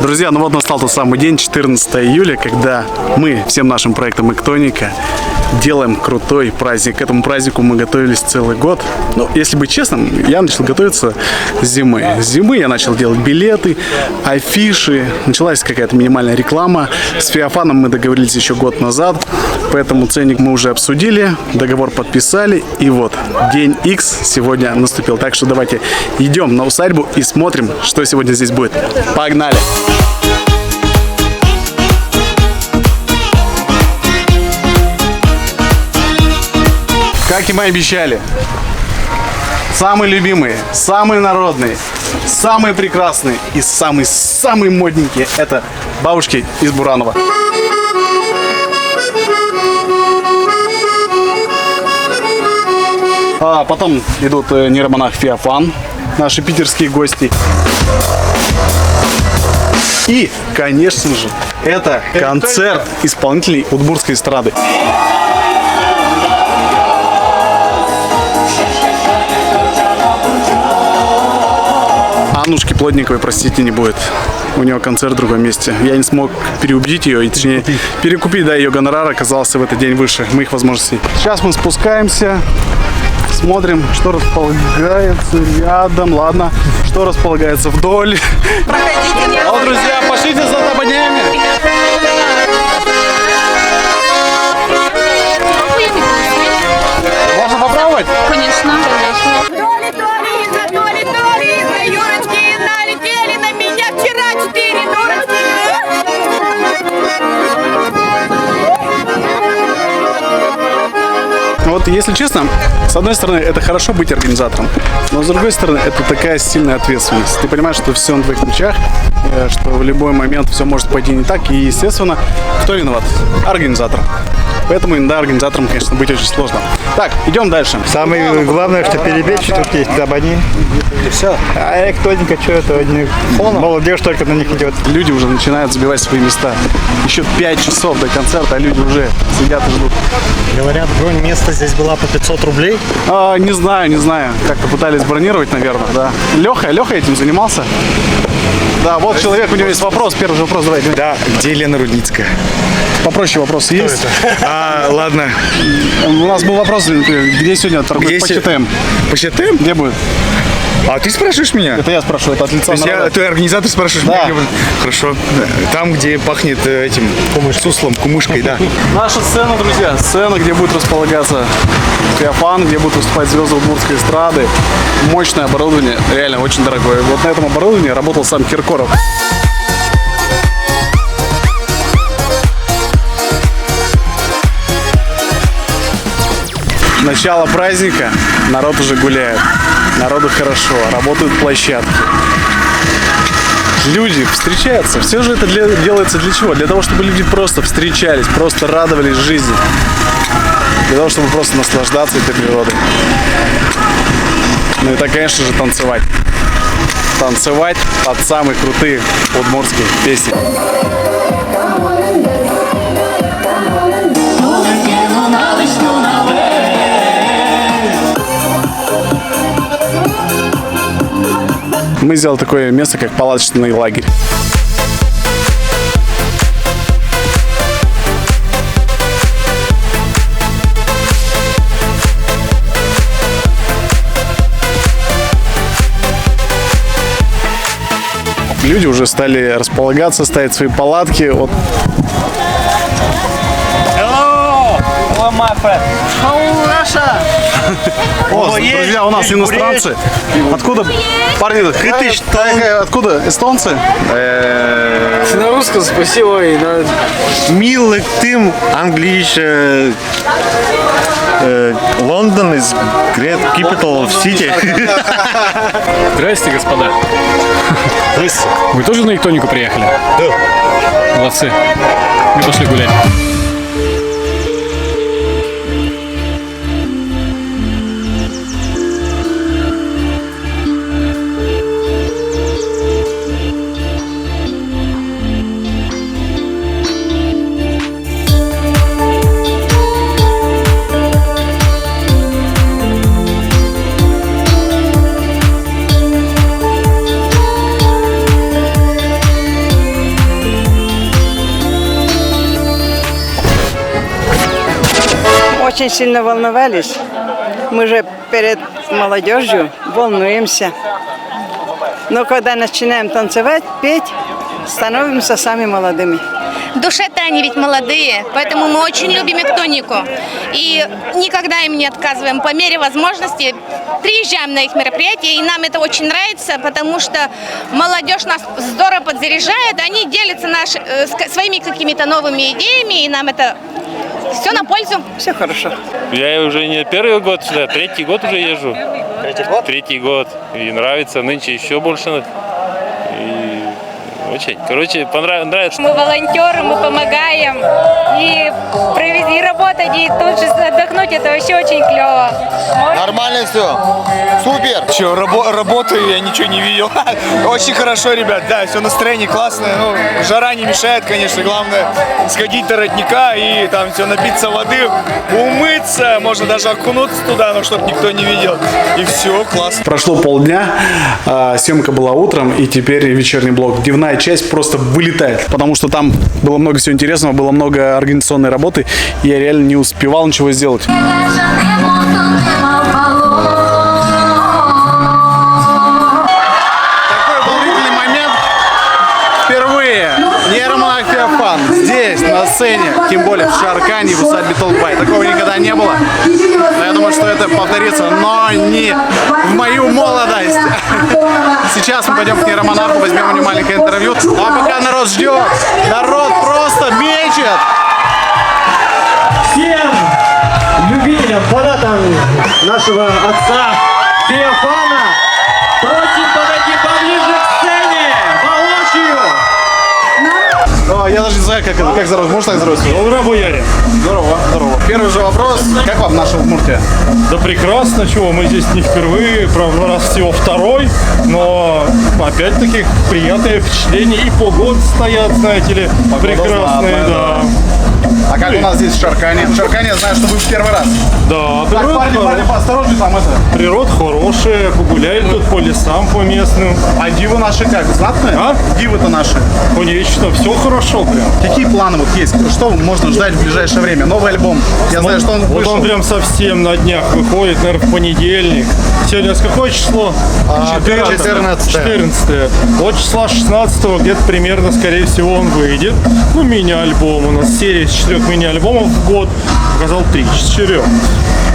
Друзья, ну вот настал тот самый день, 14 июля, когда мы всем нашим проектом Эктоника делаем крутой праздник. К этому празднику мы готовились целый год. Но, если быть честным, я начал готовиться с зимы. С зимы я начал делать билеты, афиши. Началась какая-то минимальная реклама. С Феофаном мы договорились еще год назад. Поэтому ценник мы уже обсудили, договор подписали. И вот, день X сегодня наступил. Так что давайте идем на усадьбу и смотрим, что сегодня здесь будет. Погнали! Как и мы обещали, самые любимые, самые народные, самые прекрасные и самые модненькие – это бабушки из Буранова. А потом идут нейромонах Феофан, наши питерские гости. И, конечно же, это концерт исполнителей удмуртской эстрады. Аннушки Плотниковой, простите, не будет. У нее концерт в другом месте. Я не смог переубедить ее, и точнее перекупить, да, ее гонорар оказался в этот день выше моих возможностей. Сейчас мы спускаемся, смотрим, что располагается рядом, ладно, что располагается вдоль. Проходите, о, друзья, пошлите за табанями. Можно попробовать? Конечно, конечно. Вот, если честно, с одной стороны, это хорошо быть организатором, но с другой стороны, это такая сильная ответственность. Ты понимаешь, что все на твоих плечах, что в любой момент все может пойти не так, и, естественно, кто виноват? Организатор. Поэтому иногда организатором, конечно, быть очень сложно. Так, идем дальше. Самое главное, что перебежчик тут есть табани. И все. А Эктоника, что это? Молодежь только на них идет. Люди уже начинают забивать свои места. Еще 5 часов до концерта, а люди уже сидят и ждут. Говорят, бронь места здесь была по 500 рублей. Не знаю. Как-то пытались бронировать, наверное, да. Леха этим занимался? Да, вот человек, у него есть вопрос. Первый же вопрос, давайте. Да, где Лена Рудницкая? Попроще вопрос есть. Ладно. У нас был вопрос, где сегодня торгуют по ЧТМ? По ЧТМ? Где будет? А ты спрашиваешь меня? Это я спрашиваю, это от лица народа. Ты организатор спрашиваешь да. меня? Хорошо. Там, где пахнет этим суслом, кумышкой, да. Наша сцена, друзья, сцена, где будет располагаться Феофан, где будут выступать звезды удмуртской эстрады. Мощное оборудование, реально очень дорогое. Вот на этом оборудовании работал сам Киркоров. Начало праздника, народ уже гуляет, народу хорошо, работают площадки. Люди встречаются. Все же это делается для чего? Для того, чтобы люди просто встречались, просто радовались жизни. Для того, чтобы просто наслаждаться этой природой. Ну и так, конечно же, танцевать. Танцевать под самые крутые удмуртские песни. Мы сделали такое место, как палаточный лагерь. Люди уже стали располагаться, ставить свои палатки. Вот. Hello, my friend. How Russia? О, друзья, у нас иностранцы. Откуда? Парни, откуда? Эстонцы? На русском спасибо. Милый тым, Англия, Лондон is great capital of city. Здрасте, господа. Здрасте. Вы тоже на Эктонику приехали? Да. Молодцы. Мы пошли гулять. очень сильно волновались. Мы же перед молодежью волнуемся. Но когда начинаем танцевать, петь, становимся сами молодыми. В душе-то они ведь молодые, поэтому мы очень любим Эктонику. И никогда им не отказываем. По мере возможности приезжаем на их мероприятия, и нам это очень нравится, потому что молодежь нас здорово подзаряжает, они делятся своими какими-то новыми идеями, и нам это все на пользу. Все хорошо. Я уже не первый год сюда, третий год уже езжу. Третий год? Третий год. И нравится, нынче еще больше. И очень. Короче, нравится. Мы волонтеры, мы помогаем, и работать, и тут же отдохнуть, это вообще очень клево. Нормально все. Супер. Че, работаю, я ничего не видел. Очень хорошо, ребят, да, все настроение классное. Ну, жара не мешает, конечно. Главное сходить до родника и там все напиться воды, умыться, можно даже окунуться туда, но чтобы никто не видел. И все, классно. Прошло полдня, съемка была утром, и теперь вечерний блок. Дневная часть просто вылетает, потому что там было много всего интересного, было много организационной работы, и я реально не успевал ничего сделать. Такой волнительный момент. Впервые нейромонах Феофан здесь, на сцене, тем более в Шаркане, в усадьбе Толкбай. Такого никогда не было. Но я думаю, что это повторится, но не в мою молодость. Сейчас мы пойдем к нейромонаху, возьмем у него маленькое интервью. А пока народ ждет, народ просто мечет. Всем любителям, фанатам нашего отца Феофана просим подойти поближе к сцене, воочию. Я даже не знаю, как здорово. Можешь так здороваться? Здорово, бояре. Здорово, здорово. Первый же вопрос. Как вам наша Удмуртия? Да прекрасно, чего, мы здесь не впервые, правда, раз всего второй, но опять-таки приятные впечатления, и погоды стоят, знаете ли, прекрасные, да. А как у нас здесь в Шаркане? В Шаркане я знаю, что вы в первый раз. Да, Так, парни, поосторожней там это. природа хорошая, погуляли тут по лесам, по местным. А дивы наши как? Знатные? А? Дивы-то наши. Конечно, все хорошо прям. Какие планы вот есть? Что можно ждать в ближайшее время? Новый альбом. Я знаю, что он Вот вышел. он прям совсем на днях выходит, наверное, в понедельник. Сегодня с какое число? 14. Вот числа 16 где-то примерно, скорее всего, он выйдет. Ну, мини-альбом. У нас серия из 4 мини-альбомов в год. Показал 3 из 4.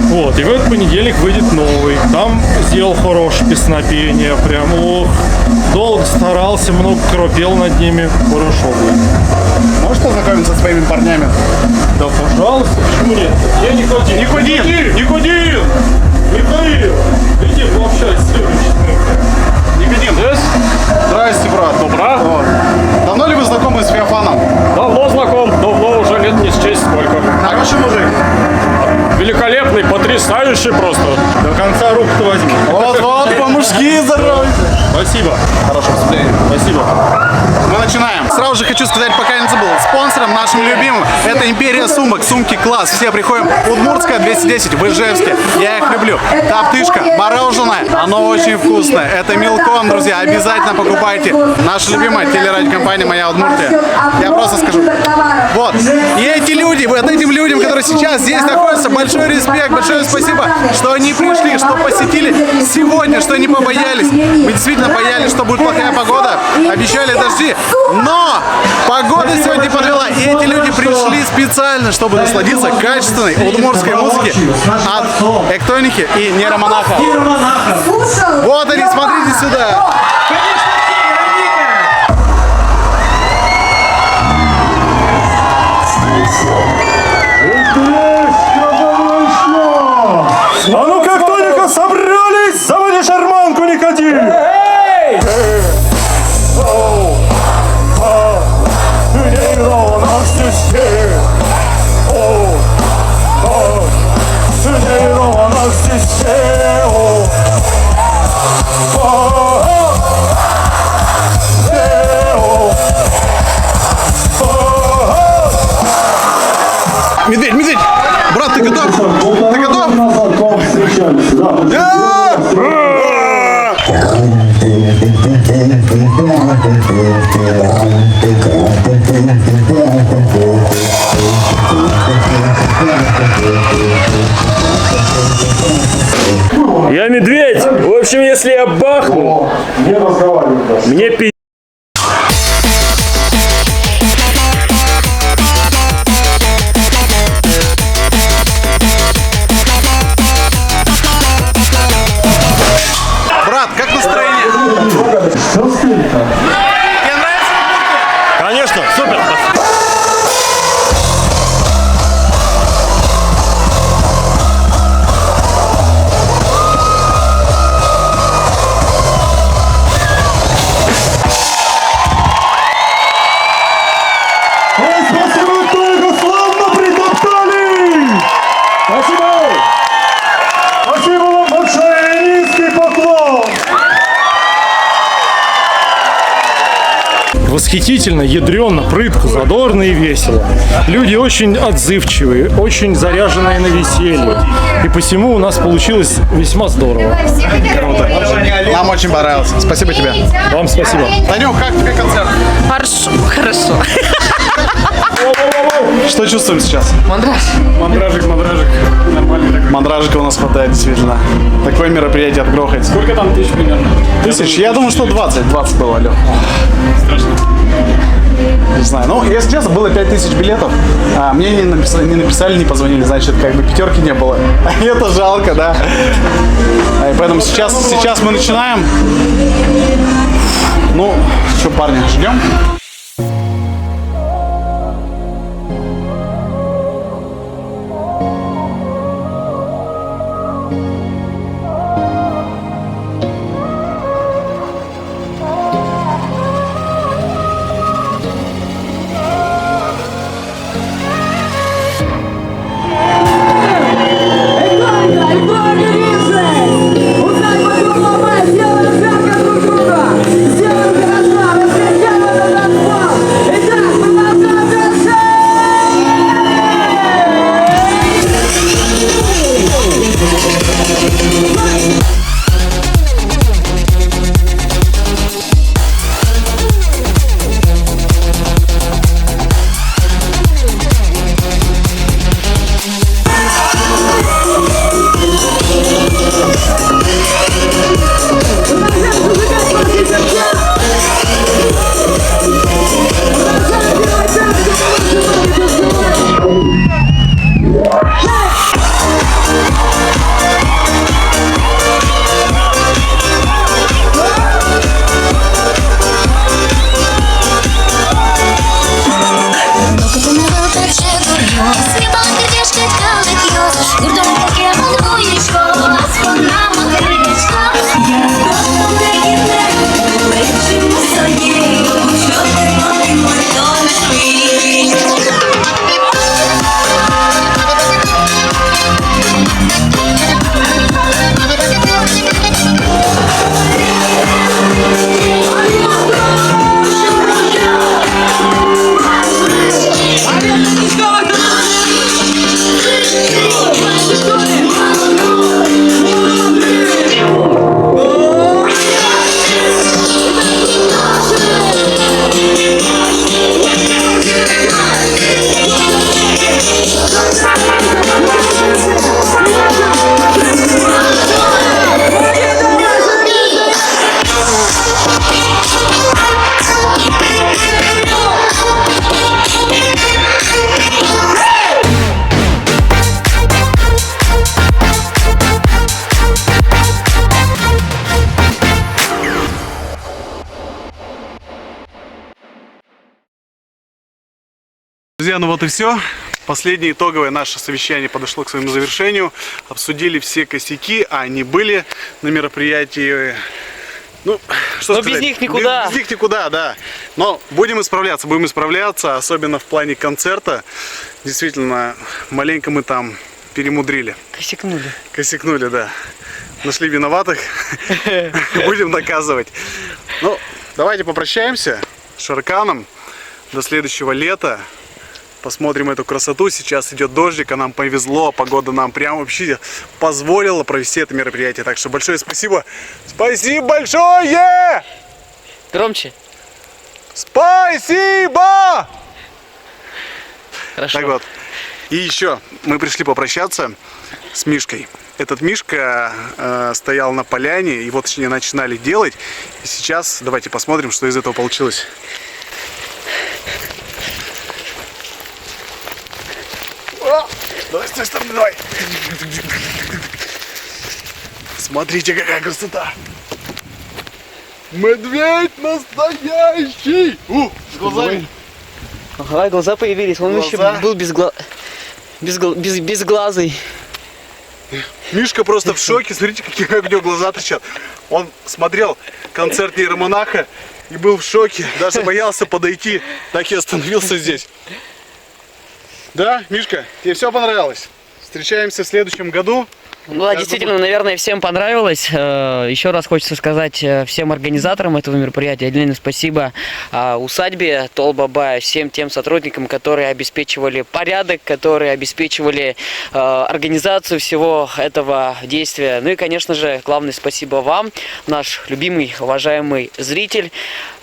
Вот, и в этот понедельник выйдет новый. Там сделал хорошее песнопение. Прям, долго старался, много кропел над ними. Хорошо будет. Можешь познакомиться со своими парнями? Да, пожалуйста, почему нет? Я Никодим. Никодим! Михаил! Иди пообщайся с следующим. Никодим. Здрасте, брат. Добра. Вот. Давно ли вы знакомы с Феофаном? Давно знаком, давно, уже лет не счесть сколько. Хороший мужик. Великолепный, потрясающий просто. До конца руку-то возьми. Вот, по-мужски здоровьте. Спасибо. Хорошего выступления. Спасибо. Мы начинаем. Сразу же хочу сказать, пока я не забыл, спонсором нашим любимым это Империя сумок, сумки класс. Все приходим. Удмуртская 210 в Ижевске. Я их люблю. Топтышка, мороженое, оно очень вкусное. Это Милком, друзья. Обязательно покупайте. Наша любимая телерадиокомпания «Моя Удмуртия». Я просто скажу. Вот. И эти люди, вот этим людям, которые сейчас здесь находятся, большой респект, большое спасибо, что они пришли, что посетили сегодня, что не побоялись. Мы действительно боялись, что будет плохая погода. Обещали дожди. Но погода сегодня не подвела. И эти люди пришли специально, чтобы насладиться качественной удмуртской музыки от Эктоники и нейромонаха. Вот они, смотрите сюда. А ну как только собрались, заводи шарманку, Никодим! Медведь, медведь! Брат, ты готов? Ты готов? Yeah! Я медведь. В общем, если я бахну, мне пи***. Брат, как настроение? Тебе нравится? Конечно, супер. Спасибо, Тойга, славно притоптали! Спасибо! Спасибо вам большое, низкий поклон! Восхитительно, ядрено, прытко, задорно и весело. Люди очень отзывчивые, очень заряженные на веселье. И посему у нас получилось весьма здорово. Круто. Нам очень понравилось. Спасибо тебе. Вам спасибо. Танюх, как тебе концерт? Хорошо, хорошо. Что чувствуем сейчас? Мандражик. Нормально такой. Мандражика у нас хватает, действительно. Такое мероприятие отгрохать. Сколько там тысяч примерно? Тысяч? Я думаю, что 20 было, Лёх. Страшно. Не знаю. Ну, если честно, было 5000 билетов. А мне не написали, не позвонили. Значит, как бы пятерки не было. Это жалко, да? И поэтому сейчас мы начинаем. Ну, что, парни, ждем? Друзья, ну вот и все. Последнее итоговое наше совещание подошло к своему завершению. Обсудили все косяки, а они были на мероприятии. Ну, что сказать? Без них никуда. Без них никуда, да. Но будем исправляться, особенно в плане концерта. Действительно, маленько мы там перемудрили. Косякнули, да. Нашли виноватых. Будем наказывать. Ну, давайте попрощаемся с Шарканом. До следующего лета. Посмотрим эту красоту. Сейчас идет дождик, а нам повезло. Погода нам прям вообще позволила провести это мероприятие. Так что большое спасибо. Спасибо большое! Громче. Спасибо! Хорошо. Так вот. И еще мы пришли попрощаться с Мишкой. Этот Мишка стоял на поляне, и вот точнее начинали делать. И сейчас давайте посмотрим, что из этого получилось. Давай, с той стороны, давай. Смотрите, какая красота. Медведь настоящий. С глазами. Ага, глаза появились. Он еще был безглазый. Мишка просто в шоке. Смотрите, какие у него глаза торчат. Он смотрел концерт нейромонаха и был в шоке. Даже боялся подойти. Так и остановился здесь. Да, Мишка, тебе все понравилось? Встречаемся в следующем году. Ну да, действительно, наверное, всем понравилось. Еще раз хочется сказать всем организаторам этого мероприятия отдельное спасибо усадьбе Толбабая, всем тем сотрудникам, которые обеспечивали порядок, которые обеспечивали организацию всего этого действия. Ну и, конечно же, главное спасибо вам, наш любимый, уважаемый зритель.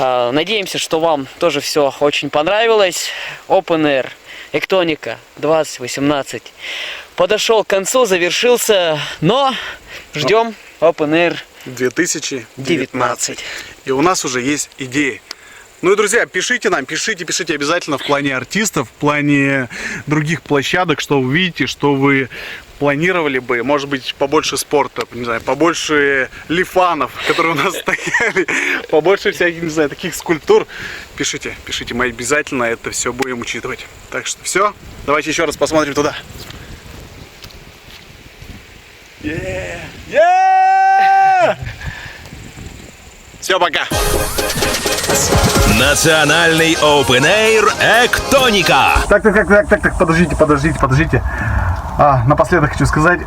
Надеемся, что вам тоже все очень понравилось. Open Air Эктоника 2018 подошел к концу, завершился, но ждем Open Air 2019. И у нас уже есть идеи. Ну и, друзья, пишите нам, пишите обязательно в плане артистов, в плане других площадок, что вы видите, что вы планировали бы, может быть, побольше спорта, не знаю, побольше лифанов, которые у нас стояли, побольше всяких, не знаю, таких скульптур. Пишите, мы обязательно это все будем учитывать. Так что все, давайте еще раз посмотрим туда. Все, пока. Национальный Open Air Эктоника. Так, подождите. Напоследок хочу сказать,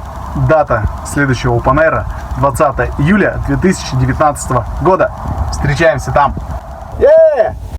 дата следующего Open Air 20 июля 2019 года. Встречаемся там.